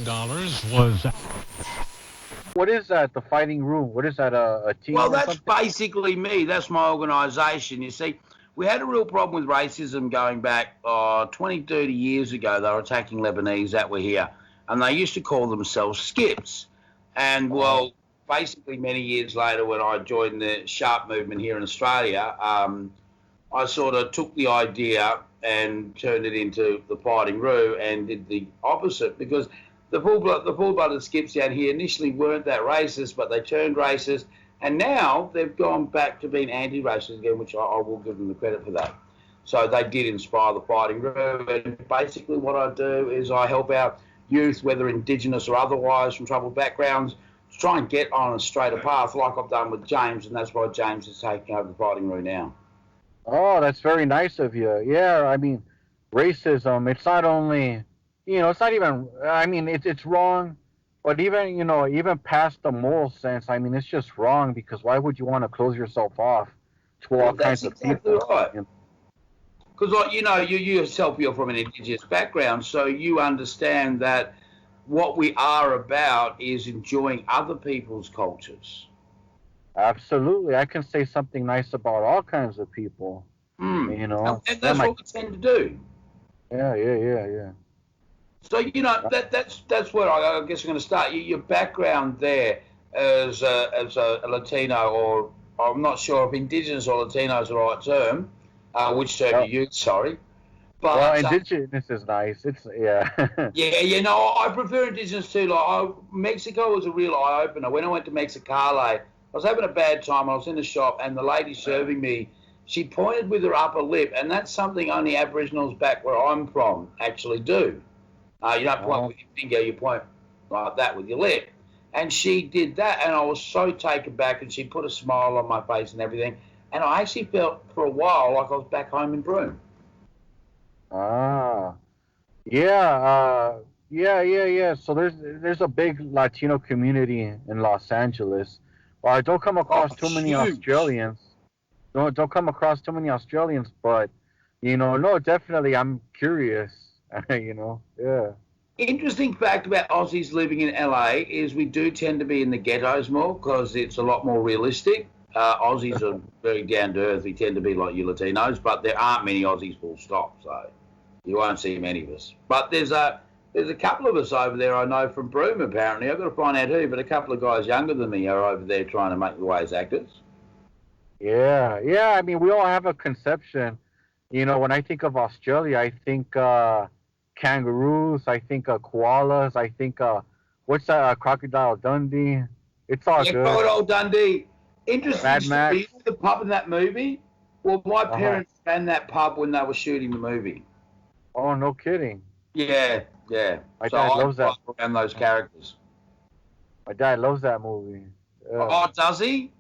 dollars was. What is that? The Fighting Room? What is that? A Well, team or that's something? basically me. That's my organisation. You see, we had a real problem with racism going back 20, 30 years ago. They were attacking Lebanese that were here, and they used to call themselves Skips. And, Oh, well, basically, many years later, when I joined the Sharp movement here in Australia, I sort of took the idea and turned it into the Fighting Roo and did the opposite because the full-blooded Skips down here initially weren't that racist, but they turned racist, and now they've gone back to being anti-racist again, which I will give them the credit for that. So they did inspire the Fighting Roo, and basically what I do is I help out youth, whether Indigenous or otherwise, from troubled backgrounds, to try and get on a straighter path, like I've done with James, and that's why James is taking over the Fighting Roo now. oh, that's very nice of you. Yeah, I mean, racism. It's not only, it's not even. I mean, it's wrong, but even even past the moral sense, I mean, it's just wrong because why would you want to close yourself off to all Well, kinds that's of exactly people? right. Because, like, you yourself, you're from an Indigenous background, so you understand that what we are about is enjoying other people's cultures. Absolutely, I can say something nice about all kinds of people. Mm. You And, know, and yeah, that's what we tend to do. yeah. So, that's where I guess I'm going to start. Your background there as a Latino, or I'm not sure if Indigenous or Latino is the right term, which term Uh, you use, sorry. well, But indigenous is nice. It's yeah. yeah, I prefer Indigenous too. Mexico was a real eye opener. When I went to Mexicali, I was having a bad time. I was in the shop, and the lady serving me, she pointed with her upper lip, and that's something only Aboriginals back where I'm from actually do. You don't point Oh, with your finger, you point like that with your lip. And she did that, and I was so taken back, and she put a smile on my face and everything. And I actually felt for a while like I was back home in Broome. ah, yeah, yeah. So there's a big Latino community in Los Angeles. Well, I don't come Oh, across too many huge. Australians. Don't come across too many Australians, but no, definitely, I'm curious. Yeah. Interesting fact about Aussies living in LA is we do tend to be in the ghettos more because it's a lot more realistic. Aussies are very down to earth. We tend to be like you Latinos, but there aren't many Aussies full stop, so you won't see many of us. But there's a couple of us over there I know from Broome apparently. I've got to find out who, but a couple of guys younger than me are over there trying to make their way as actors. Yeah. I mean, we all have a conception. When I think of Australia, I think kangaroos, I think koalas, I think what's that? Crocodile Dundee. It's all Yeah, good. Crocodile Dundee. Interesting Mad story. You Max. know the pub in that movie? Well, my Uh huh. parents ran that pub when they were shooting the movie. Oh, no kidding. Yeah, yeah. My So dad I loves grew that. up around those characters. My dad loves that movie. Yeah. Oh, does he?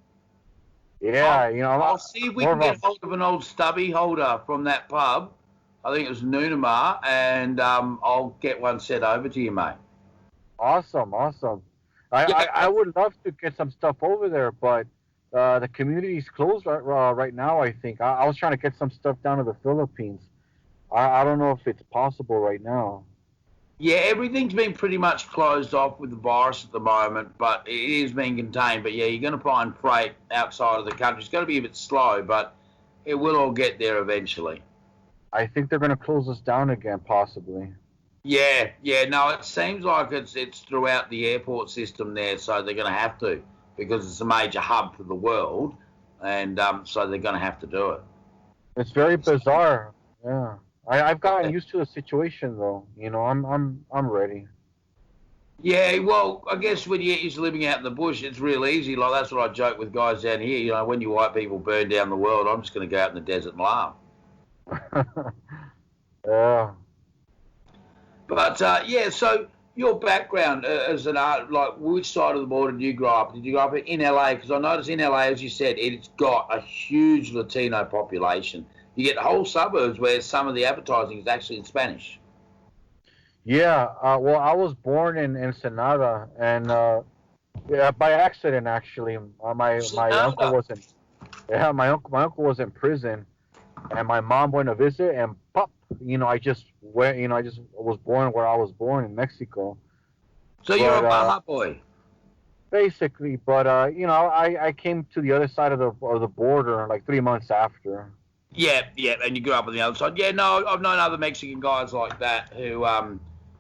I'll, Yeah. I'll see if we More can of get a hold of an old stubby holder from that pub. I think it was Noonamar, and I'll get one sent over to you, mate. awesome. Yeah, I would love to get some stuff over there, but the community's closed right now. I think I was trying to get some stuff down to the Philippines. I don't know if it's possible right now. yeah, everything's been pretty much closed off with the virus at the moment, but it is being contained. But yeah, you're going to find freight outside of the country. It's going to be a bit slow, but it will all get there eventually. I think they're going to close us down again, possibly. Yeah, yeah. No, it seems like it's throughout the airport system there, so they're going to have to because it's a major hub for the world, and so they're going to have to do it. It's very bizarre. Yeah, I've gotten Yeah. used to the situation though. I'm ready. Yeah, well, I guess when you're used to living out in the bush, it's real easy. Like that's what I joke with guys down here. When you white people burn down the world, I'm just going to go out in the desert and laugh. Yeah. But yeah, so your background as an art, like which side of the border did you grow up? Did you grow up in LA? Because I noticed in LA, as you said, it's got a huge Latino population. You get whole suburbs where some of the advertising is actually in Spanish. Yeah. Well, I was born in Ensenada, and yeah, by accident actually. My uncle Sonata. was in Yeah, my uncle was in prison, and my mom went to visit, and pop. I just went. I just was born where I was born in Mexico. So you're a But Baja boy. basically, I came to the other side of the border like 3 months after. Yeah, yeah, and you grew up on the other side. Yeah, no, I've known other Mexican guys like that who,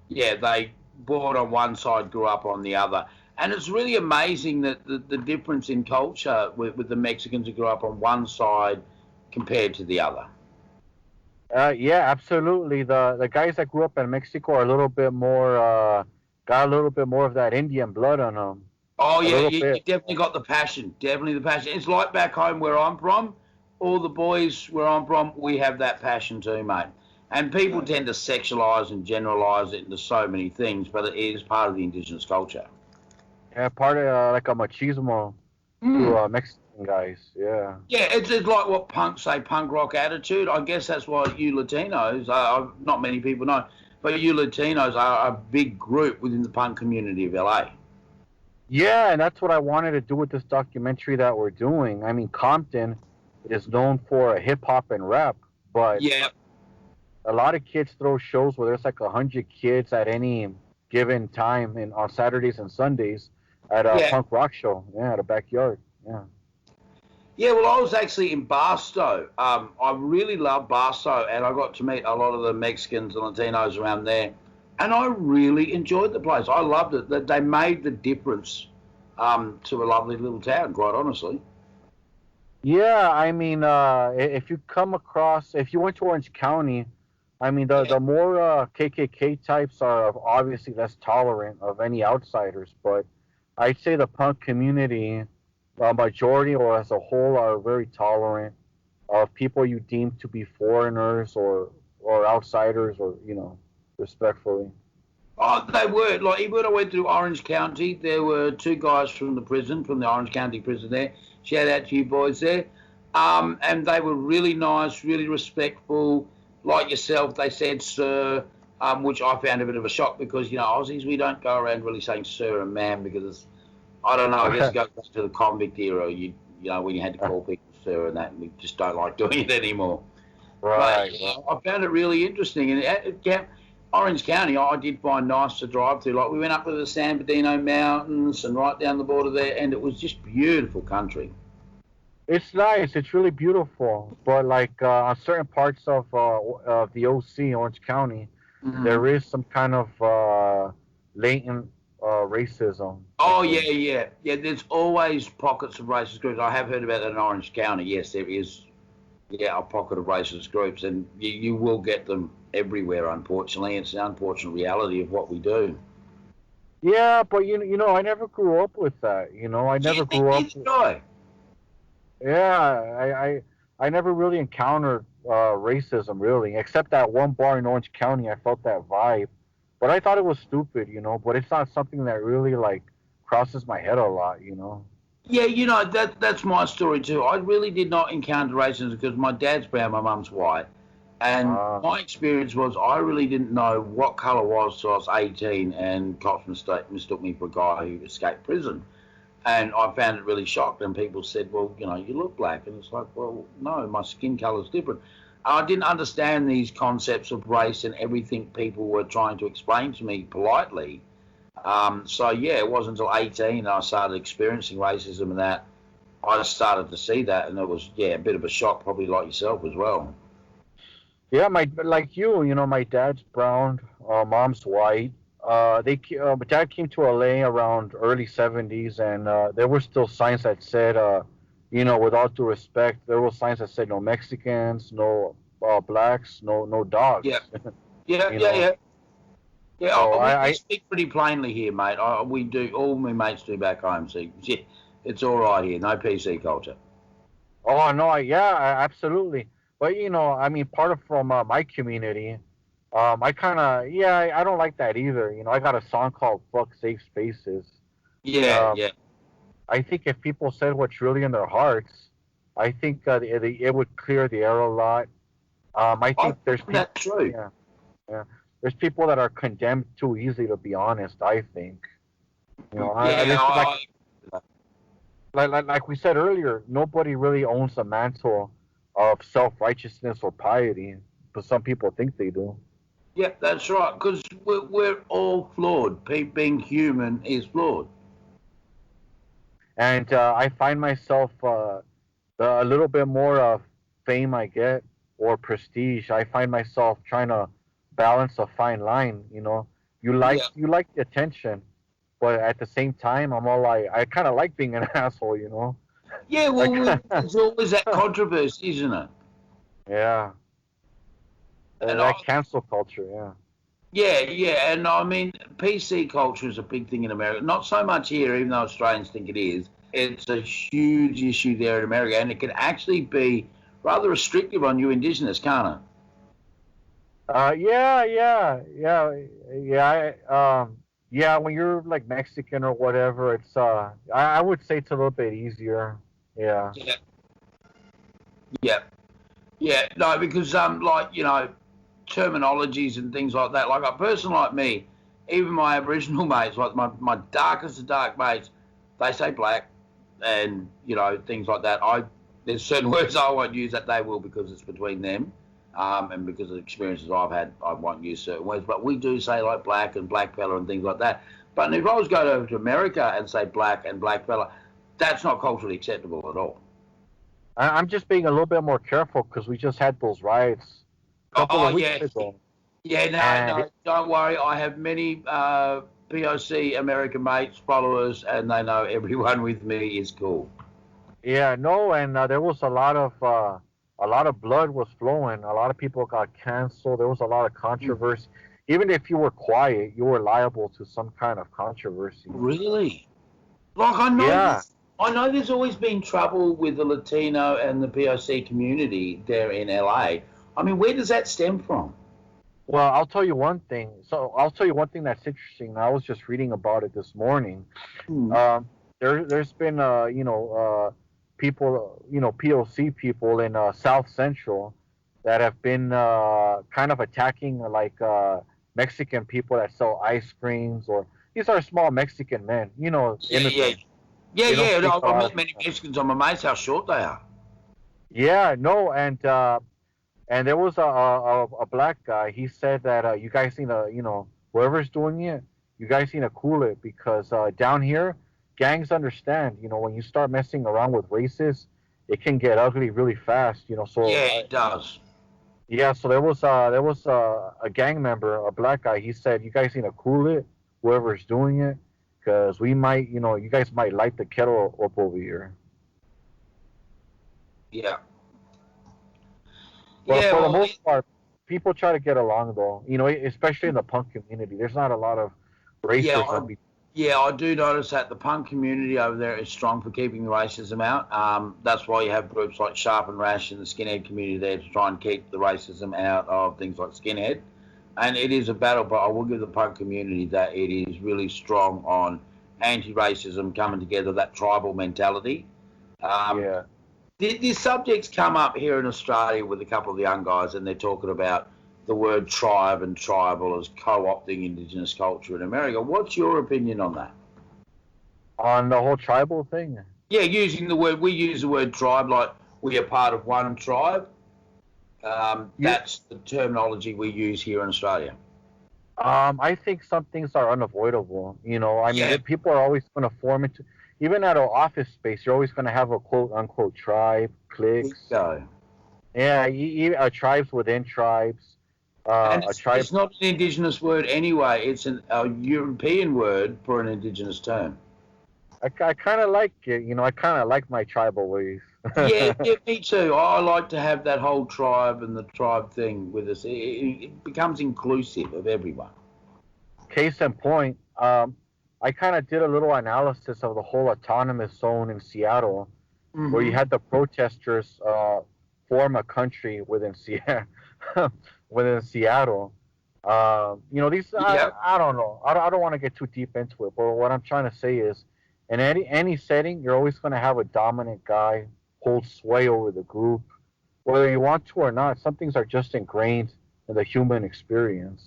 yeah, they born on one side, grew up on the other. And it's really amazing that the difference in culture with the Mexicans who grew up on one side compared to the other. Yeah, absolutely. The guys that grew up in Mexico are a little bit more got a little bit more of that Indian blood on them. Oh A yeah, little you bit. definitely got the passion. Definitely the passion. It's like back home where I'm from. All the boys where I'm from, we have that passion too, mate. And people tend to sexualize and generalize it into so many things, but it is part of the indigenous culture. Yeah, part of like a machismo to Mm. Mexican guys. Yeah. Yeah, it's like what punk say, punk rock attitude. I guess that's why you Latinos, not many people know, but you Latinos are a big group within the punk community of LA. Yeah, and that's what I wanted to do with this documentary that we're doing. I mean, Compton is known for hip hop and rap, but Yeah, a lot of kids throw shows where there's like 100 kids at any given time in on Saturdays and Sundays at a yeah. punk rock show. Yeah, at a backyard. Yeah. Yeah, well, I was actually in Barstow. I really love Barstow, and I got to meet a lot of the Mexicans and Latinos around there, and I really enjoyed the place. I loved it. That they made the difference to a lovely little town. Quite honestly. Yeah, I mean, if you come across, if you went to Orange County, I mean, Yeah, the more KKK types are obviously less tolerant of any outsiders, but I'd say the punk community, majority or as a whole, are very tolerant of people you deem to be foreigners or outsiders or respectfully. oh, they were like even when I went to Orange County, there were two guys from the prison, from the Orange County prison there. Shout out to you boys there. And they were really nice, really respectful, like yourself. They said sir, which I found a bit of a shock because Aussies we don't go around really saying sir and ma'am because I don't know. I guess it goes back to the convict era. You know when you had to call people sir and that, and we just don't like doing it anymore. But Right, right. I found it really interesting. And yeah, Orange County, I did find nice to drive through. Like we went up to the San Bernardino Mountains and right down the border there, and it was just beautiful country. It's nice. It's really beautiful, but like on certain parts of the OC, Orange County, Mm. there is some kind of latent racism. I Oh yeah, think. yeah, yeah. There's always pockets of racist groups. I have heard about that in Orange County. Yes, there is. Yeah, a pocket of racist groups, and you will get them everywhere. Unfortunately, it's the unfortunate reality of what we do. Yeah, but I never grew up with that. I Yeah, never grew up. neither did I. Yeah, I never really encountered racism really, except that one bar in Orange County. I felt that vibe, but I thought it was stupid. But it's not something that really like crosses my head a lot. Yeah, that's my story too. I really did not encounter racism because my dad's brown, my mum's white, and Uh, my experience was I really didn't know what colour was till I was 18, and cops mistook me for a guy who escaped prison, and I found it really shocked. And people said, "Well, you look black," and it's like, "Well, no, my skin colour's different." I didn't understand these concepts of race and everything people were trying to explain to me politely. So yeah, it wasn't until 18 I started experiencing racism and that I started to see that, and it was a bit of a shock, probably like yourself as well. yeah, like my dad's brown, mom's white. My dad came to LA around early '70s, and there were still signs that said, with all due respect, there were signs that said no Mexicans, no blacks, no Yeah, dogs. yeah, you yeah, know, yeah, yeah. so We I speak pretty plainly here, mate. We do. All my mates do back home. So yeah, it's all right here. No PC culture. oh no, absolutely. But I mean, part of from my community, I kind of yeah, I don't like that either. I got a song called "Fuck Safe Spaces." Yeah, Um, yeah. I think if people said what's really in their hearts, I think it would clear the air a lot. I I think there's find people, that true. yeah, yeah. There's people that are condemned too easily to be honest. I think, Yeah, it's like we said earlier, nobody really owns the mantle of self righteousness or piety. but some people think they do. Yeah, that's right. Because we're all flawed. Being human is flawed. And I find myself a little bit more fame I get or prestige, I find myself trying to balance a fine line. Yeah. You like the attention, but at the same time, I'm all like, I kind of like being an asshole. Yeah, I well, there's always that controversy, isn't it? yeah, And that cancel culture. Yeah. yeah, and I mean, PC culture is a big thing in America. Not so much here, even though Australians think it is. It's a huge issue there in America, and it can actually be rather restrictive on you Indigenous, can't it? Yeah. When you're like Mexican or whatever, it's I would say it's a little bit easier. Yeah. Yeah, yeah, yeah. No, because like terminologies and things like that. Like a person like me, even my Aboriginal mates, like my darkest of dark mates, they say black, and things like that. There's certain words I won't use that they will because it's between them, and because of the experiences I've had, I won't use certain words. But we do say like black and black fella and things like that. But if I was going over to America and say black and black fella, that's not culturally acceptable at all. I'm just being a little bit more careful because we just had those riots a couple Oh, of weeks yeah, ago, yeah. No, and no, don't worry. I have many POC American mates, followers, and they know everyone with me is cool. yeah, no, and there was a lot of blood was flowing. A lot of people got canceled. There was a lot of controversy. Even if you were quiet, you were liable to some kind of controversy. Really? Like I know Yeah. this. I know there's always been trouble with the Latino and the POC community there in LA. I mean, where does that stem from? Well, I'll tell you one thing. So I'll tell you one thing that's interesting. I was just reading about it this morning. Hmm. There's been people, POC people in South Central that have been kind of attacking like Mexican people that sell ice creams, or these are small Mexican men, Yeah, yeah, immigrants. yeah, They don't yeah. speak No, a I've lot met of. many Mexicans. I'm amazed how short they are. Yeah, no, and there was a black guy. He said that you guys need to, whoever's doing it, you guys need to cool it because down here, gangs understand. When you start messing around with races, it can get ugly really fast. Yeah, So it does. yeah, so there was a gang member, a black guy. He said, you guys need to cool it, whoever's doing it, because we might, you guys might light the kettle up over here. Yeah, But yeah. for the Well, most part, people try to get along, though. Especially in the punk community. There's not a lot of yeah, racism. yeah. I do notice that the punk community over there is strong for keeping the racism out. That's why you have groups like Sharp and Rash and the skinhead community there to try and keep the racism out of things like skinhead. And it is a battle, but I will give the punk community that it is really strong on anti-racism, coming together, that tribal mentality. Um, Yeah. this subject's come up here in Australia with a couple of the young guys, and they're talking about the word tribe and tribal as co-opting Indigenous culture in America. What's your opinion on that? On the whole tribal thing. Yeah, using the word, we use the word tribe like we are part of one tribe. You, That's the terminology we use here in Australia. I think some things are unavoidable. I mean, Yeah, people are always going to form into, even at an office space, you're always going to have a quote unquote tribe, cliques. bingo. Yeah, tribes within tribes. And A it's, tribe. it's not an Indigenous word anyway. It's a European word for an Indigenous term. I kind of like it. I kind of like my tribal ways. Yeah, yeah, me too. I like to have that whole tribe and the tribe thing with us. It becomes inclusive of everyone. Case in point, I kind of did a little analysis of the whole autonomous zone in Seattle, where you Hmm. had the protesters form a country within Seattle. within Seattle. These Yeah, I don't know. I don't want to get too deep into it, but what I'm trying to say is, in any setting, you're always going to have a dominant guy hold sway over the group, whether you want to or not. Some things are just ingrained in the human experience.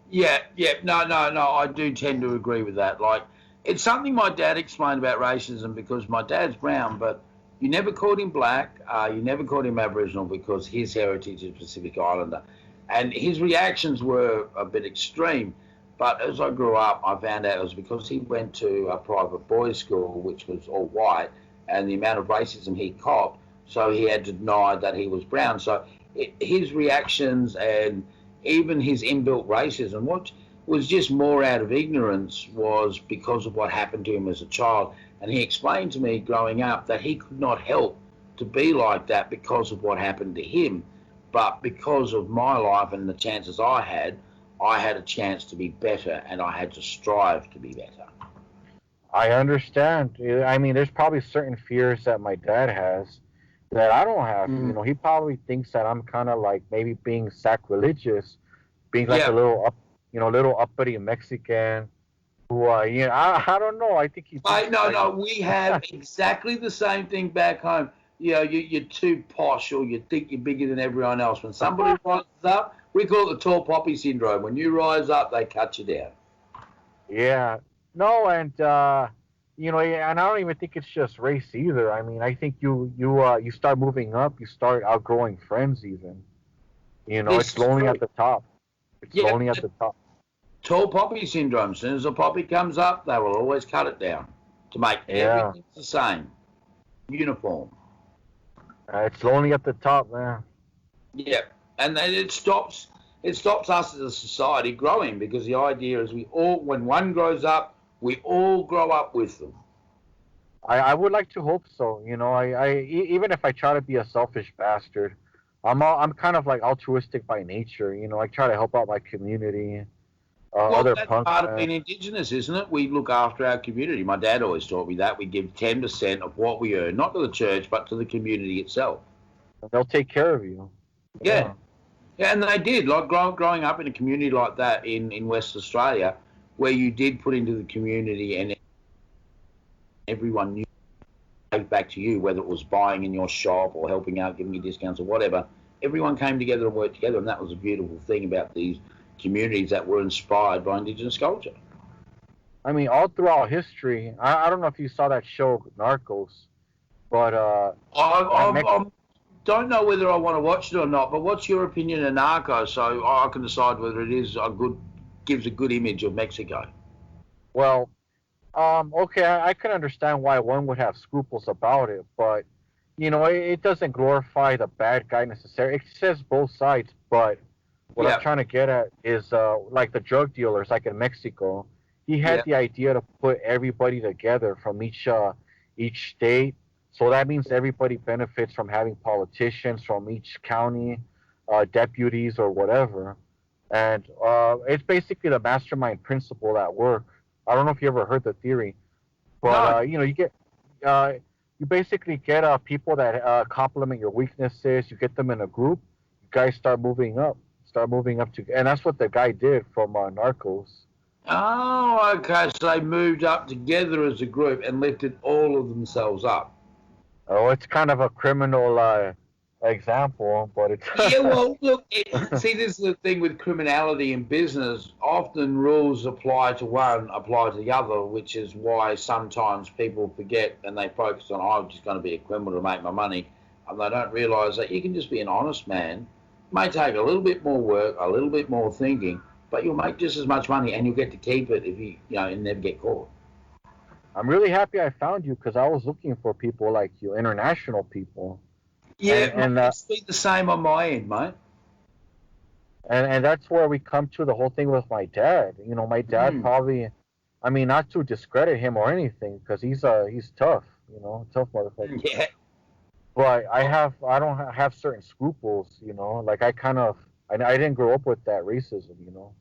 yeah, yeah. No, no, no. I do tend to agree with that. Like, it's something my dad explained about racism because my dad's brown, but You never called him black. You never called him Aboriginal because his heritage is Pacific Islander. And his reactions were a bit extreme. But as I grew up, I found out it was because he went to a private boys' school, which was all white, and the amount of racism he copped, so he had to deny that he was brown. So his reactions and even his inbuilt racism, what was just more out of ignorance, was because of what happened to him as a child. And he explained to me growing up that he could not help to be like that because of what happened to him. But because of my life and the chances I had a chance to be better, and I had to strive to be better. I understand. I mean, there's probably certain fears that my dad has that I don't have. You know, he probably thinks that I'm kind of like maybe being sacrilegious, being like a little little uppity Mexican. Who, I don't know. I think he. No. We have exactly the same thing back home. You know, you're too posh, or you think you're bigger than everyone else. When somebody rises up, we call it the tall poppy syndrome. When you rise up, they cut you down. Yeah. No, and and I don't even think it's just race either. I mean, I think you start moving up, you start outgrowing friends even. You know, it's lonely at the top. It's lonely at the top. Tall poppy syndrome. As soon as a poppy comes up, they will always cut it down to make everything the same, uniform. It's lonely at the top, man. Yeah, and then it stops us as a society growing, because the idea is when one grows up, we all grow up with them. I would like to hope so. You know, even if I try to be a selfish bastard, I'm kind of like altruistic by nature. You know, I try to help out my community. That's part of being Indigenous, isn't it? We look after our community. My dad always taught me that. We give 10% of what we earn, not to the church, but to the community itself. They'll take care of you. Yeah, and they did. Like growing up in a community like that in West Australia, where you did put into the community and everyone knew back to you, whether it was buying in your shop or helping out, giving you discounts or whatever. Everyone came together and worked together, and that was a beautiful thing about these communities that were inspired by Indigenous culture. I mean, all throughout history, I don't know if you saw that show Narcos, but I don't know whether I want to watch it or not. But what's your opinion of Narcos, so I can decide whether it is gives a good image of Mexico? Well, okay, I can understand why one would have scruples about it, but you know, it doesn't glorify the bad guy necessarily. It says both sides, but what I'm trying to get at is like the drug dealers, like in Mexico, he had the idea to put everybody together from each state. So that means everybody benefits from having politicians from each county, deputies or whatever. And it's basically the mastermind principle at work. I don't know if you ever heard the theory, but you know, you basically get people that complement your weaknesses. You get them in a group. You guys start moving up and that's what the guy did from Narcos. Oh, okay. So they moved up together as a group and lifted all of themselves up. Oh, it's kind of a criminal example, but it's yeah. Well, look. See, this is the thing with criminality in business. Often rules apply to one, apply to the other, which is why sometimes people forget and they focus on, I'm just going to be a criminal to make my money, and they don't realise that you can just be an honest man. It may take a little bit more work, a little bit more thinking, but you'll make just as much money and you'll get to keep it if you and never get caught. I'm really happy I found you, because I was looking for people like you, international people. Yeah, and it's been the same on my end, mate. And that's where we come to the whole thing with my dad. You know, my dad probably, I mean, not to discredit him or anything, because he's tough, you know, tough motherfucker. Yeah. But I don't have certain scruples, you know, like I didn't grow up with that racism, you know.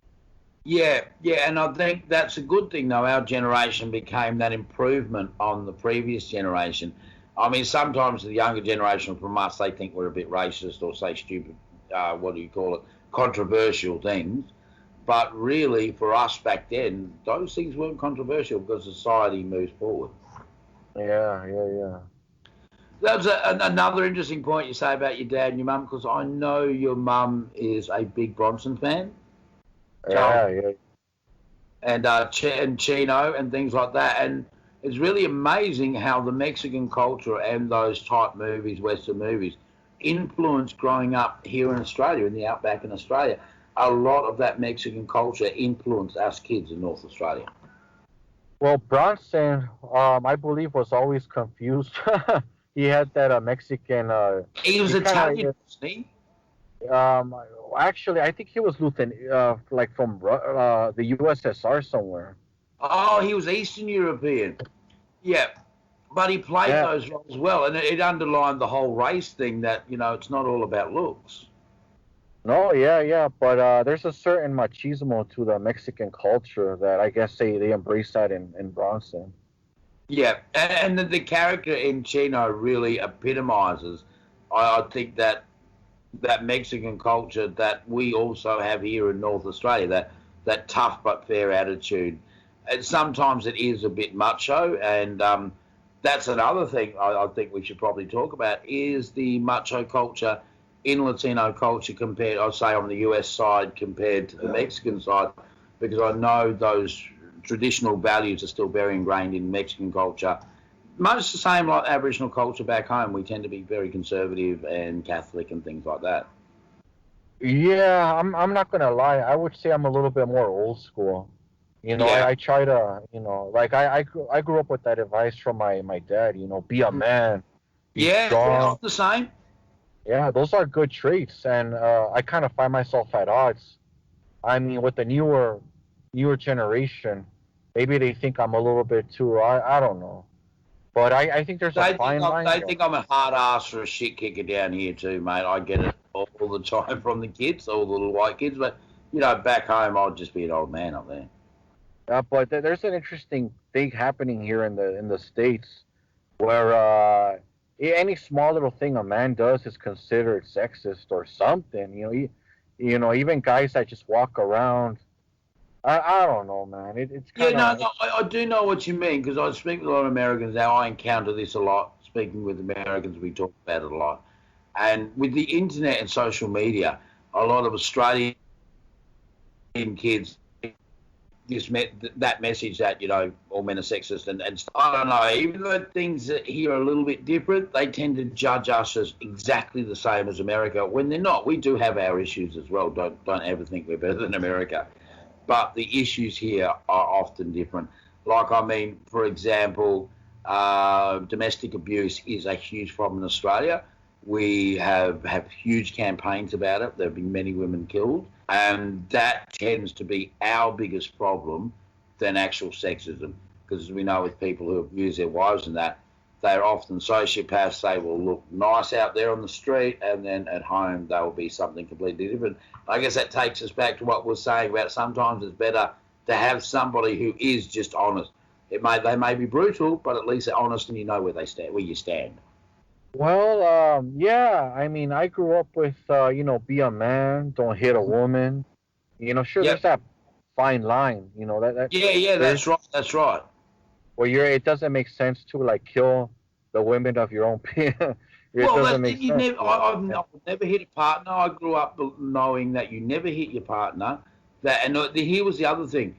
Yeah, and I think that's a good thing, though. Our generation became that improvement on the previous generation. I mean, sometimes the younger generation from us, they think we're a bit racist or say stupid, controversial things. But really, for us back then, those things weren't controversial because society moves forward. Yeah. That's another interesting point you say about your dad and your mum, because I know your mum is a big Bronson fan. Yeah. And Chino and things like that. And it's really amazing how the Mexican culture and those type movies, Western movies, influenced growing up here in Australia, in the outback in Australia. A lot of that Mexican culture influenced us kids in North Australia. Well, Bronson, I believe, was always confused. He had that Mexican. He was He kind Italian, wasn't he? of. Actually, I think he was Lieutenant, like from the USSR somewhere. Oh, he was Eastern European. Yeah, but he played Yeah. those roles well, and it underlined the whole race thing that it's not all about looks. No, yeah, yeah, but there's a certain machismo to the Mexican culture that I guess they embrace that in Bronson. Yeah, and the character in Chino really epitomizes, I think, that Mexican culture that we also have here in North Australia, that tough but fair attitude. And sometimes it is a bit macho, and that's another thing I think we should probably talk about is the macho culture in Latino culture compared, I'd say, on the US side compared to the Mexican side, because I know those traditional values are still very ingrained in Mexican culture. Much the same like Aboriginal culture back home. We tend to be very conservative and Catholic and things like that. Yeah, I'm not gonna lie. I would say I'm a little bit more old school. Yeah, I try to, like I grew up with that advice from my dad. Be a man, be yeah, I'm strong. the same. Yeah, those are good traits, and I kind of find myself at odds. I mean, with the newer generation, maybe they think I'm a little bit too. I don't know, but I think there's a fine line They though. think I'm a hard ass or a shit kicker down here too, mate. I get it all the time from the kids, all the little white kids. But back home, I'll just be an old man up there. But there's an interesting thing happening here in the states where any small little thing a man does is considered sexist or something. Even guys that just walk around. I don't know, man. It's Yeah, kind no, of no, I do know what you mean because I speak with a lot of Americans now. I encounter this a lot. Speaking with Americans, we talk about it a lot. And with the internet and social media, a lot of Australian kids just met that message that all men are sexist and I don't know. Even though things here are a little bit different, they tend to judge us as exactly the same as America when they're not. We do have our issues as well. Don't ever think we're better than America. But the issues here are often different. Like, I mean, for example, domestic abuse is a huge problem in Australia. We have huge campaigns about it. There have been many women killed, and that tends to be our biggest problem than actual sexism. Because we know with people who abuse their wives and that, they're often sociopaths. They will look nice out there on the street, and then at home they will be something completely different. I guess that takes us back to what we were saying about sometimes it's better to have somebody who is just honest. They may be brutal, but at least they're honest and you know where you stand. well, yeah. I mean, I grew up with be a man, don't hit a woman. Sure, there's Yep. that fine line. That Yeah, there's that's right. That's right. where it doesn't make sense to like kill the women of your own people. It Well, doesn't that's make it. You sense. never. I've never hit a partner. I grew up knowing that you never hit your partner. Here was the other thing.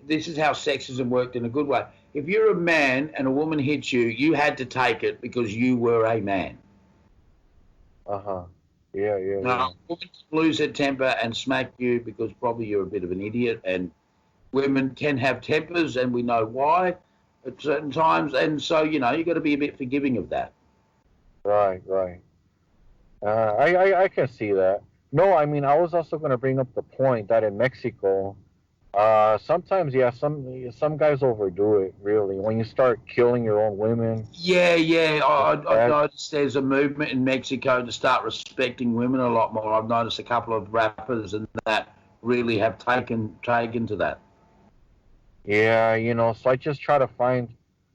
This is how sexism worked in a good way. If you're a man and a woman hits you, you had to take it because you were a man. Uh huh. Yeah, yeah, Now, yeah. women lose their temper and smack you because probably you're a bit of an idiot. And women can have tempers, and we know why at certain times. And so, you got to be a bit forgiving of that. Right, right. I can see that. No, I mean, I was also going to bring up the point that in Mexico, sometimes, yeah, some guys overdo it. Really, when you start killing your own women, Yeah. I've that noticed there's a movement in Mexico to start respecting women a lot more. I've noticed a couple of rappers and that really have taken to that. yeah, so I just try to find,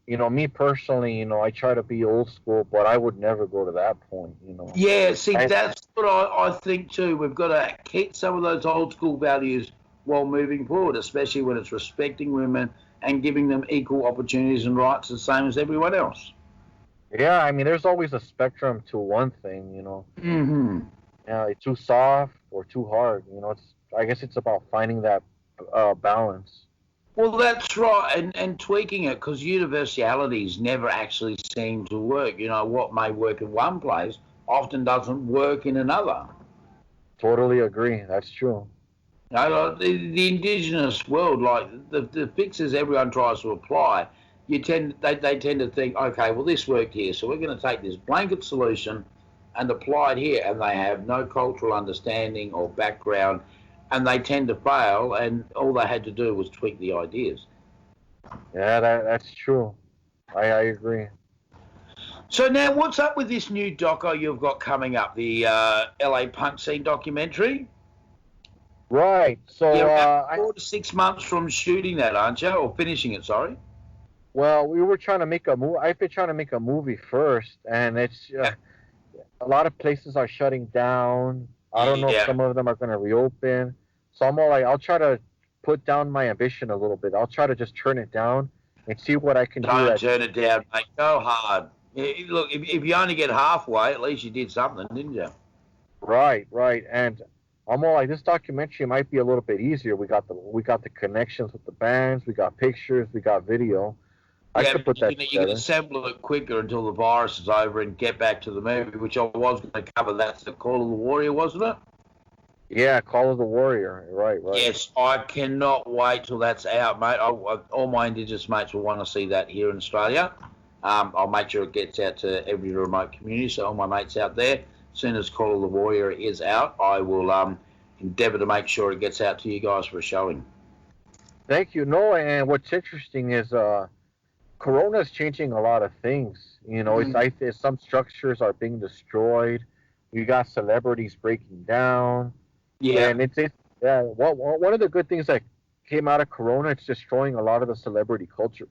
me personally, I try to be old school, but I would never go to that point. Yeah, see, I that's what I think too. We've got to keep some of those old school values while moving forward, especially when it's respecting women and giving them equal opportunities and rights the same as everyone else. Yeah, I mean, there's always a spectrum to one thing. Hmm. It's too soft or too hard. I guess it's about finding that balance. Well, that's right, and tweaking it because universalities never actually seem to work. You know, what may work in one place often doesn't work in another. Totally agree. That's true. You know, like the indigenous world, like the fixes everyone tries to apply, they tend to think, okay, well this worked here, so we're going to take this blanket solution and apply it here, and they have no cultural understanding or background, and they tend to fail, and all they had to do was tweak the ideas. Yeah, that's true. I agree. So now, what's up with this new doco you've got coming up, the LA punk scene documentary? Right. So You're about I 4 to 6 months from shooting that, aren't you? Or finishing it, sorry. well, we were trying to make a movie. I've been trying to make a movie first, and it's Yeah. a lot of places are shutting down. I don't know if Yeah. some of them are going to reopen. So I'm all like, I'll try to put down my ambition a little bit. I'll try to just turn it down and see what I can do. Don't turn it down, mate. Go hard. Look, if you only get halfway, at least you did something, didn't you? Right, right. And I'm all like, this documentary might be a little bit easier. We got the connections with the bands. We got pictures. We got video. I Yeah, could but put that you can together. assemble it quicker until the virus is over and get back to the movie, which I was going to cover. That's the Call of the Warrior, wasn't it? Yeah, Call of the Warrior. Right, right. Yes, I cannot wait till that's out, mate. All my Indigenous mates will want to see that here in Australia. I'll make sure it gets out to every remote community, so all my mates out there, as soon as Call of the Warrior is out, I will endeavour to make sure it gets out to you guys for a showing. Thank you. No, and what's interesting is Corona is changing a lot of things. Some structures are being destroyed. You got celebrities breaking down, Yeah, and it's yeah. One of the good things that came out of Corona, it's destroying a lot of the celebrity culture.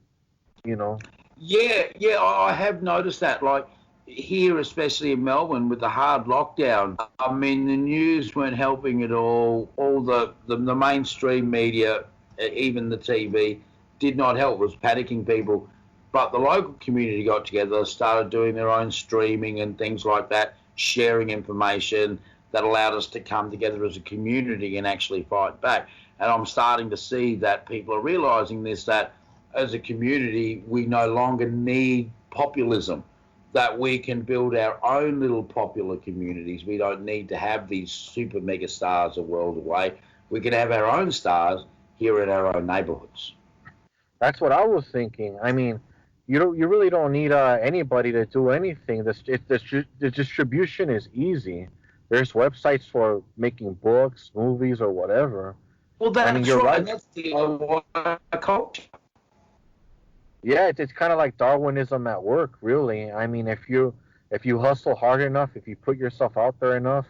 You know. yeah, I have noticed that. Like here, especially in Melbourne, with the hard lockdown, I mean, the news weren't helping at all. All the mainstream media, even the TV, did not help. It was panicking people. But the local community got together, started doing their own streaming and things like that, sharing information that allowed us to come together as a community and actually fight back. And I'm starting to see that people are realizing this, that as a community, we no longer need populism, that we can build our own little popular communities. We don't need to have these super mega stars a world away. We can have our own stars here in our own neighborhoods. That's what I was thinking. I mean, you really don't need anybody to do anything. The distribution is easy. There's websites for making books, movies, or whatever. Well, I mean, that's you're right. right. And that's the culture. Yeah, it's kind of like Darwinism at work, really. I mean, if you hustle hard enough, if you put yourself out there enough,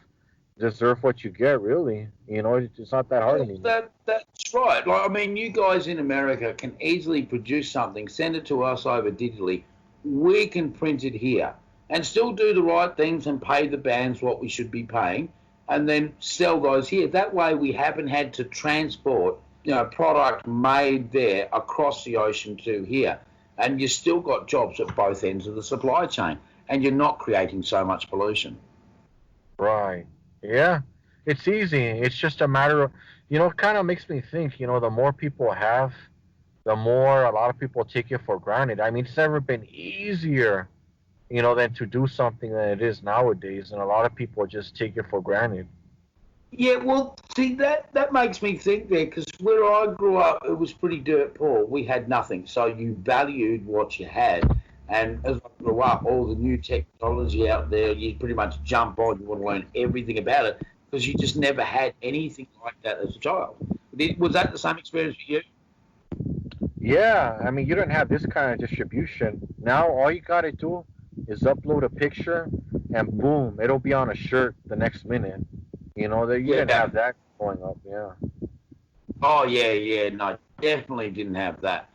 deserve what you get. Really, it's not that hard Well, anymore. that's right. Like, I mean, you guys in America can easily produce something, send it to us over digitally. We can print it here and still do the right things and pay the bands what we should be paying, and then sell those here. That way, we haven't had to transport, product made there across the ocean to here, and you still got jobs at both ends of the supply chain, and you're not creating so much pollution. Right. Yeah. It's easy. It's just a matter of, it kind of makes me think, the more people have, the more a lot of people take it for granted. I mean, it's never been easier, than to do something than it is nowadays. And a lot of people just take it for granted. Yeah, well, see that makes me think there because where I grew up, it was pretty dirt poor. We had nothing, so you valued what you had. And as I grew up, all the new technology out there, you pretty much jump on. You want to learn everything about it because you just never had anything like that as a child. Was that the same experience for you? Yeah. I mean, you don't have this kind of distribution. Now, all you got to do is upload a picture and boom, it'll be on a shirt the next minute. That you didn't Yeah. have that growing up. Yeah. Oh yeah. No, definitely didn't have that.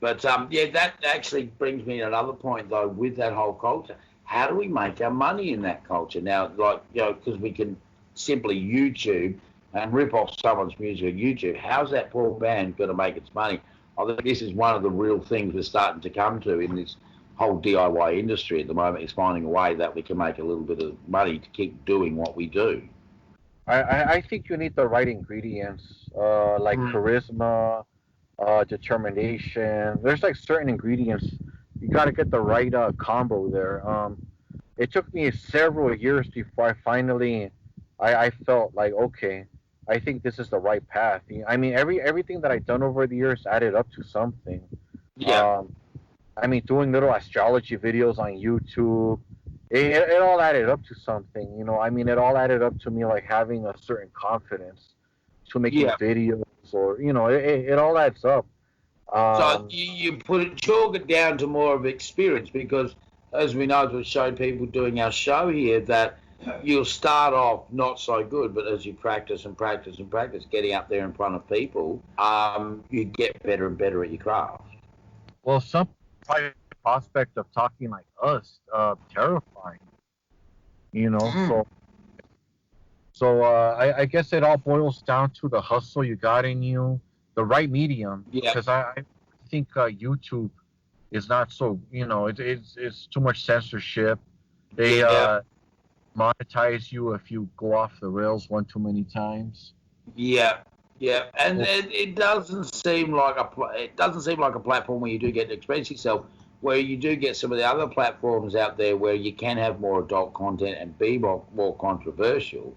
But yeah, that actually brings me to another point though. With that whole culture, how do we make our money in that culture now? Like because we can simply YouTube and rip off someone's music on YouTube. How's that poor band going to make its money? I think this is one of the real things we're starting to come to in this whole DIY industry at the moment. Is finding a way that we can make a little bit of money to keep doing what we do. I think you need the right ingredients, like Mm. charisma, determination. There's like certain ingredients. You got to get the right combo there. It took me several years before I felt like, okay, I think this is the right path. I mean, everything that I've done over the years added up to something. Yeah, Um, I mean, doing little astrology videos on YouTube, it all added up to something. I mean, it all added up to me like having a certain confidence to making yeah. videos, or it all adds up. So Um, you put it, chalk it down to more of experience because, as we know, as we've shown people doing our show here, that you'll start off not so good, but as you practice and practice and practice, getting up there in front of people, you get better and better at your craft. well, some prospect of talking like us, terrifying. Mm. So I guess it all boils down to the hustle you got in you, the right medium. Yeah, Because I think YouTube is not so, it's too much censorship. They yeah, monetize you if you go off the rails one too many times. yeah, yeah, and Well, it doesn't seem like it doesn't seem like a platform where you do get to express yourself. Where you do get some of the other platforms out there where you can have more adult content and be more controversial,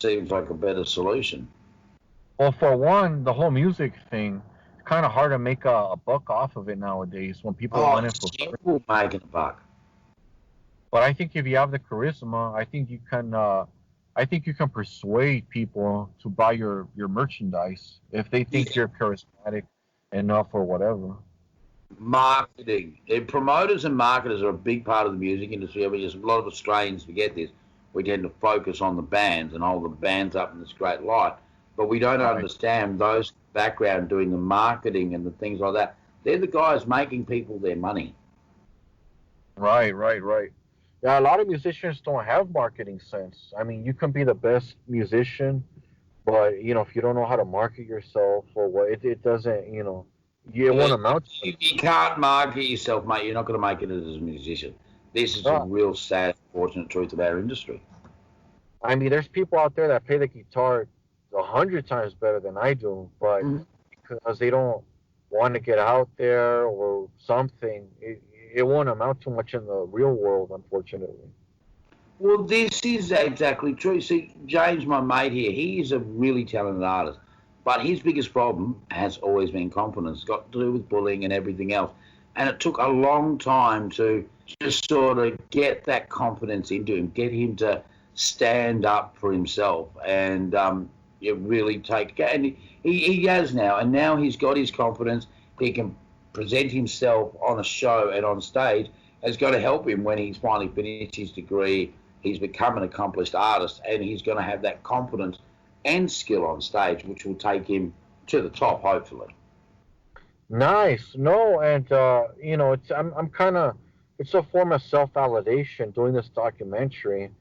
seems like a better solution. well, for one, the whole music thing, it's kind of hard to make a buck off of it nowadays when people Oh, want it it's for free. simple making a buck. But I think if you have the charisma, I think you can. I think you can persuade people to buy your merchandise if they think Yeah, you're charismatic enough or whatever. marketing. Promoters and marketers are a big part of the music industry. I mean, there's a lot of Australians forget this. We tend to focus on the bands and hold the bands up in this great light, but we don't Right, understand those background doing the marketing and the things like that. They're the guys making people their money. right. Yeah, a lot of musicians don't have marketing sense. I mean, you can be the best musician, but if you don't know how to market yourself or what, it doesn't. It Yeah, won't amount to you, it. you can't market yourself, mate. You're not going to make it as a musician. This is a No, real sad, fortunate truth of our industry. I mean, there's people out there that play the guitar 100 times better than I do, but Mhm. because they don't want to get out there or something, it won't amount too much in the real world, unfortunately. Well, this is exactly true. See, James, my mate here, he is a really talented artist, but his biggest problem has always been confidence. It's got to do with bullying and everything else. And it took a long time to just sort of get that confidence into him, get him to stand up for himself, and you really take. And he has now, and now he's got his confidence. He can present himself on a show and on stage. It's going to help him when he's finally finished his degree. He's become an accomplished artist, and he's going to have that confidence and skill on stage, which will take him to the top, hopefully. Nice. No, and I'm kind of it's a form of self-validation doing this documentary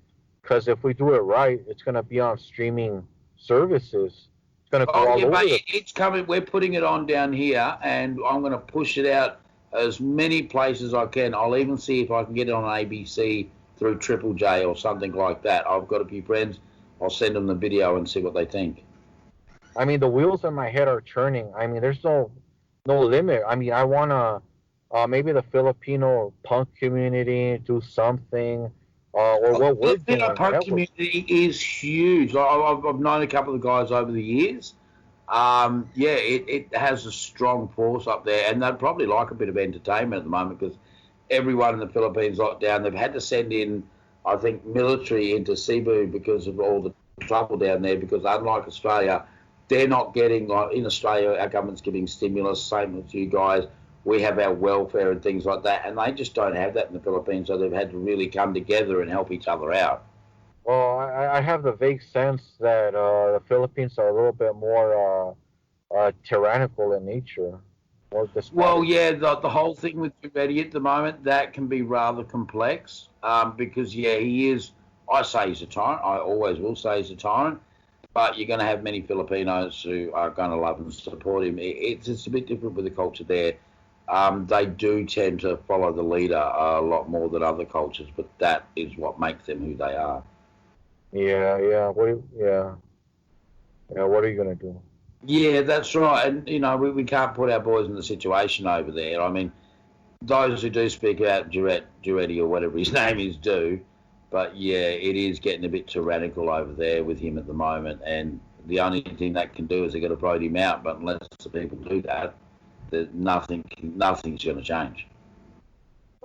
because if we do it right, it's gonna be on streaming services. It's gonna go Oh all yeah, over mate, the. it's coming. We're putting it on down here, and I'm going to push it out as many places as I can. I'll even see if I can get it on ABC through Triple J or something like that. I've got a few friends. I'll send them the video and see what they think. I mean, the wheels in my head are turning. I mean, there's no limit. I mean, I wanna maybe the Filipino punk community do something, or what we're Filipino doing. punk That was community is huge. I've known a couple of guys over the years. Yeah, it has a strong force up there, and they'd probably like a bit of entertainment at the moment because everyone in the Philippines locked down. They've had to send in, I think, military into Cebu because of all the trouble down there. Because unlike Australia, they're not getting like in Australia, our government's giving stimulus, same as you guys. We have our welfare and things like that, and they just don't have that in the Philippines. So they've had to really come together and help each other out. well. I have the vague sense that the Philippines are a little bit more tyrannical in nature, more Well, despotic. yeah, the whole thing with Dubetti at the moment, that can be rather complex because, yeah, he is, I say he's a tyrant. I always will say he's a tyrant. But you're going to have many Filipinos who are going to love and support him. It's a bit different with the culture there. They do tend to follow the leader a lot more than other cultures, but that is what makes them who they are. Yeah. What? Yeah. What are you gonna do? Yeah, that's right. And, we can't put our boys in the situation over there. I mean, those who do speak about Duretti or whatever his name is do. But, yeah, it is getting a bit tyrannical over there with him at the moment. And the only thing that can do is they've got to vote him out. But unless the people do that, nothing's going to change.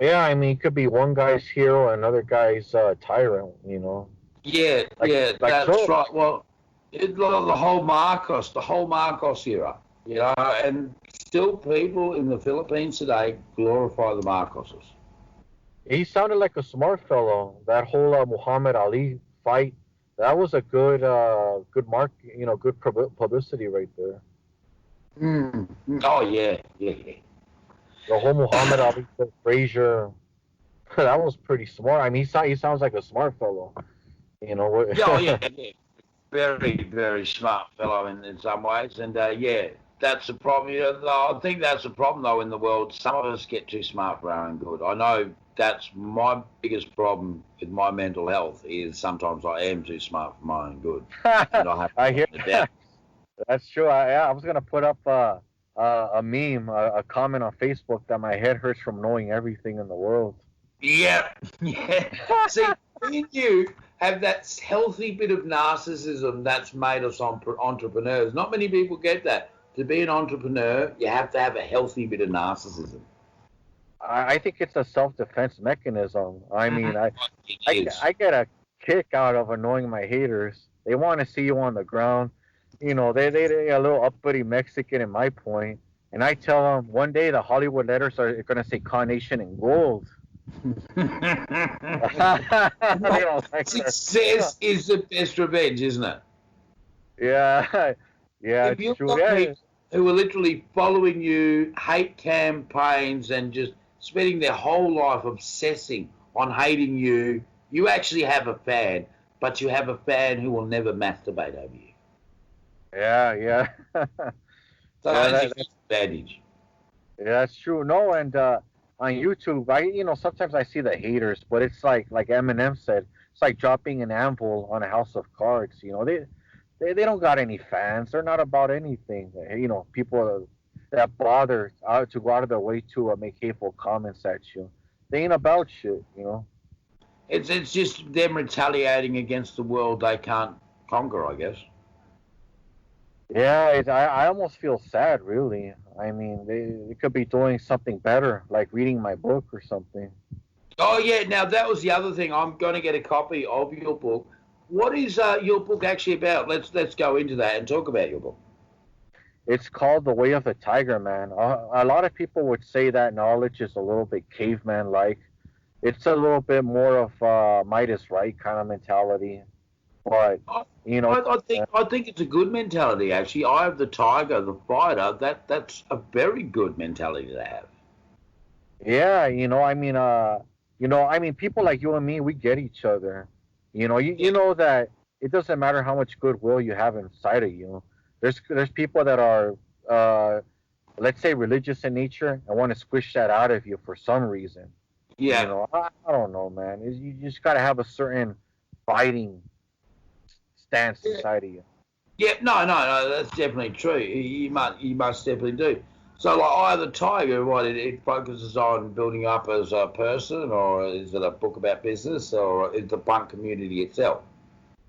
Yeah, I mean, it could be one guy's hero, another guy's tyrant. Yeah, Like yeah, like that's Trump. right. Well, the whole Marcos era, and still people in the Philippines today glorify the Marcoses. He sounded like a smart fellow. That whole Muhammad Ali fight, that was a good mark. Good publicity right there. Mm. Oh yeah, yeah, The whole Muhammad Ali Frazier, that was pretty smart. I mean, he sounds like a smart fellow. yeah, oh yeah, yeah. Very, very smart fellow in some ways, and yeah, that's the problem. I think that's the problem though in the world. Some of us get too smart for our own good. I know that's my biggest problem with my mental health is sometimes I am too smart for my own good, and I have I to hear find it out. that's true. I was gonna put up a meme, a comment on Facebook that my head hurts from knowing everything in the world. Yeah, yeah. See, me and you have that healthy bit of narcissism that's made us entrepreneurs. Not many people get that. To be an entrepreneur, you have to have a healthy bit of narcissism. I think it's a self-defense mechanism. I mean, It is. I get a kick out of annoying my haters. They want to see you on the ground. They a little uppity Mexican in my point, and I tell them one day the Hollywood letters are going to say Carnation in gold. They don't like that. Success is the best revenge, isn't it? Yeah, yeah, If it's you've true. got Yeah, people who are literally following you, hate campaigns, and just spending their whole life obsessing on hating you, you actually have a fan, but you have a fan who will never masturbate over you. yeah, yeah, So yeah. that's a huge advantage. Yeah, that's true. No, and on YouTube, sometimes I see the haters, but it's like Eminem said, it's like dropping an anvil on a house of cards. They don't got any fans. They're not about anything. People that bother to go out of their way to make hateful comments at you. They ain't about shit. It's just them retaliating against the world they can't conquer, I guess. Yeah, I almost feel sad, really. I mean, they could be doing something better, like reading my book or something. Oh yeah, now that was the other thing. I'm going to get a copy of your book. What is your book actually about? Let's go into that and talk about your book. It's called The Way of the Tiger Man. A lot of people would say that knowledge is a little bit caveman like. It's a little bit more of Midas right kind of mentality. But, I, you know, I think it's a good mentality actually. I have the tiger, the fighter. That's a very good mentality to have. yeah, I mean, people like you and me, we get each other. You Yeah, know that it doesn't matter how much goodwill you have inside of you. There's people that are, uh, let's say, religious in nature and want to squish that out of you for some reason. yeah, I don't know, man. You just got to have a certain fighting stance yeah. inside of you. Yeah, no, no, no. That's definitely true. You must definitely do. So, like, Eye of the Tiger, what it focuses on building up as a person, or is it a book about business, or is the punk community itself?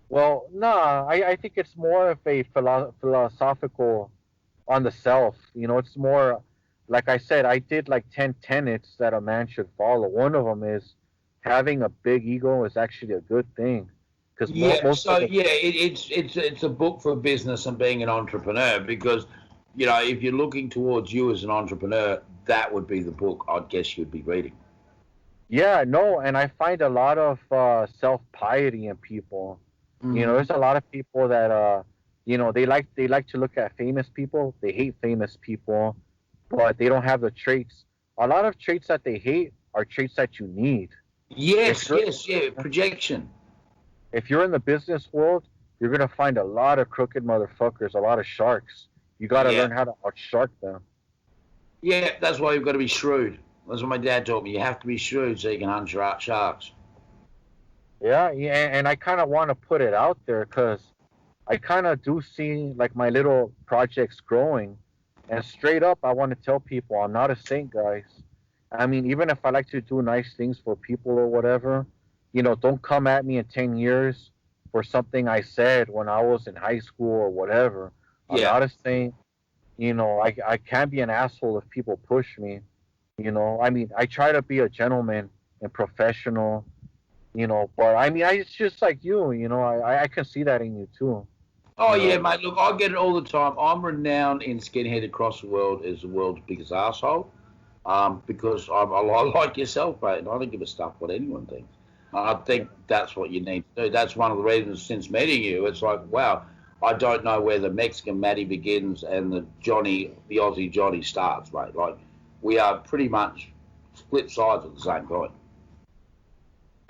Well, nah, I think it's more of a philosophical on the self. It's more, like I said, I did like 10 tenets that a man should follow. One of them is having a big ego is actually a good thing because Yeah. most So, of the, yeah, it's a book for business and being an entrepreneur because, if you're looking towards you as an entrepreneur, that would be the book I'd guess you'd be reading. yeah, no, and I find a lot of self piety in people. Hmm. There's a lot of people that they like to look at famous people. They hate famous people, but they don't have the traits. A lot of traits that they hate are traits that you need. If Yes, you're yes, yeah. Projection. if you're in the business world, you're gonna find a lot of crooked motherfuckers, a lot of sharks. You gotta Yeah. learn how to outshark them. Yeah, that's why you've got to be shrewd. That's what my dad taught me. You have to be shrewd so you can hunt sharks. Yeah, yeah, and I kind of want to put it out there because I kind of do see like my little projects growing. And straight up, I want to tell people I'm not a saint, guys. I mean, even if I like to do nice things for people or whatever, don't come at me in 10 years for something I said when I was in high school or whatever. I'm Yeah. not a saint. I can't be an asshole if people push me. I mean, I try to be a gentleman and professional, but I mean, it's just like you, I can see that in you too, Oh you yeah, know. mate. Look, I get it all the time. I'm renowned in skinhead across the world as the world's biggest asshole. Because I'm a lot like yourself, mate, and I don't give a stuff what anyone thinks. I think that's what you need to do. That's one of the reasons since meeting you. It's like, wow, I don't know where the Mexican Matty begins and the Aussie Johnny starts, mate. Like, we are pretty much split sides of the same coin.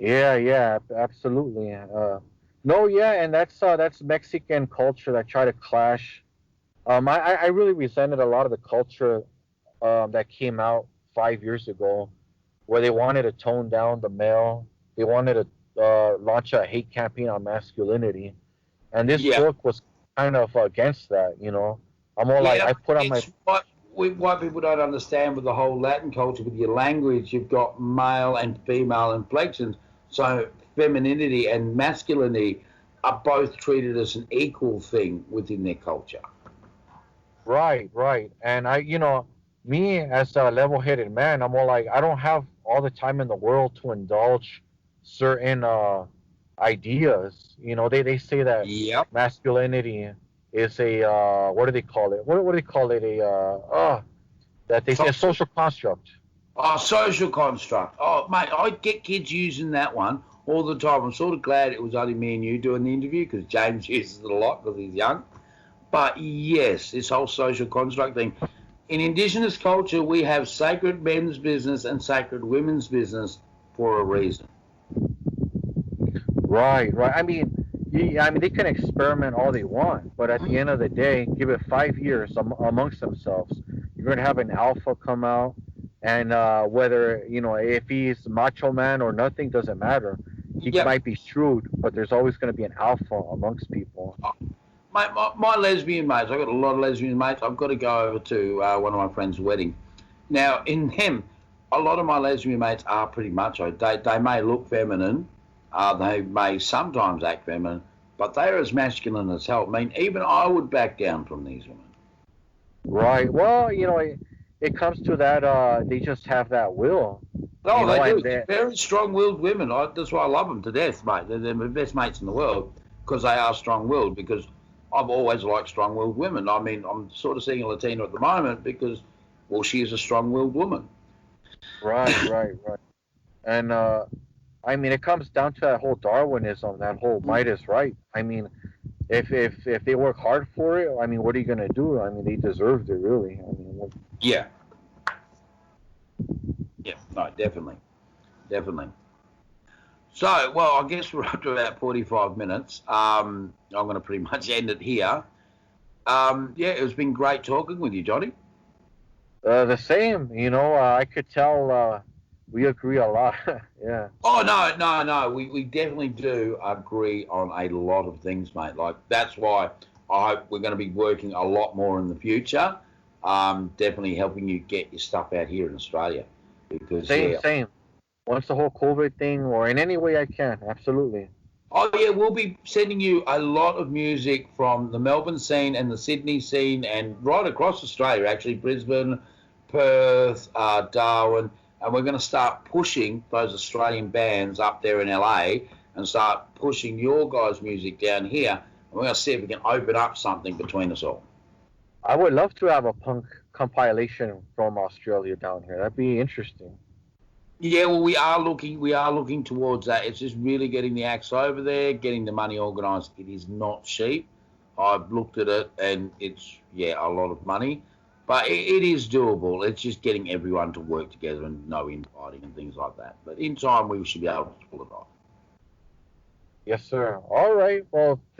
Yeah, yeah, absolutely. No, yeah, and that's Mexican culture that try to clash. I really resented a lot of the culture that came out 5 years ago, where they wanted to tone down the male. They wanted to launch a hate campaign on masculinity, and this Yeah, book was kind of against that. I'm more like yeah. I put on my It's what white people don't understand with the whole Latin culture, with your language. You've got male and female inflections, so femininity and masculinity are both treated as an equal thing within their culture. right, right, and me as a level-headed man, I'm more like I don't have all the time in the world to indulge certain ideas. They say that Yep. masculinity is a what do they call it? What do they call it? That they say a Toxic. social construct. Oh, social construct. Oh, mate, I get kids using that one all the time. I'm sort of glad it was only me and you doing the interview because James uses it a lot because he's young. But yes, this whole social construct thing. In Indigenous culture, we have sacred men's business and sacred women's business for a reason. Right, right. I mean, they can experiment all they want, but at the end of the day, give it 5 years amongst themselves. You're going to have an alpha come out, and whether if he's macho man or nothing doesn't matter. He Yep. might be shrewd, but there's always going to be an alpha amongst people. Mate, my lesbian mates, I've got a lot of lesbian mates. I've got to go over to one of my friends' wedding. Now, in them, a lot of my lesbian mates are pretty macho. They may look feminine, they may sometimes act feminine, but they are as masculine as hell. I mean, even I would back down from these women. Right. Well, it comes to that. They just have that will, Oh, they do. and They're they very strong-willed women. That's why I love them to death, mate. They're my best mates in the world because they are strong-willed. Because I've always liked strong-willed women. I mean, I'm sort of seeing a Latina at the moment because, well, she is a strong-willed woman. right, right, right. And I mean, it comes down to that whole Darwinism, that whole might is right. I mean, if they work hard for it, I mean, what are you gonna do? I mean, they deserved it, really. I mean, Yeah, yeah, no, definitely, definitely. So, well, I guess we're up to about 45 minutes. I'm going to pretty much end it here. Yeah, it's been great talking with you, Johnny. the same. I could tell we agree a lot. Yeah. Oh no, no, no. We definitely do agree on a lot of things, mate. Like that's why we're going to be working a lot more in the future. Definitely helping you get your stuff out here in Australia because Same, yeah. same. Once the whole COVID thing, or in any way I can, absolutely. Oh yeah, we'll be sending you a lot of music from the Melbourne scene and the Sydney scene and right across Australia, actually Brisbane, Perth, Darwin, and we're going to start pushing those Australian bands up there in LA and start pushing your guys' music down here. And we're going to see if we can open up something between us all. I would love to have a punk compilation from Australia down here. That'd be interesting. Yeah, well, we are looking towards that. It's just really getting the acts over there, getting the money organised. It is not cheap. I've looked at it, and it's a lot of money, but it is doable. It's just getting everyone to work together and no infighting and things like that. But in time, we should be able to pull it off. Yes, sir. All right. Well,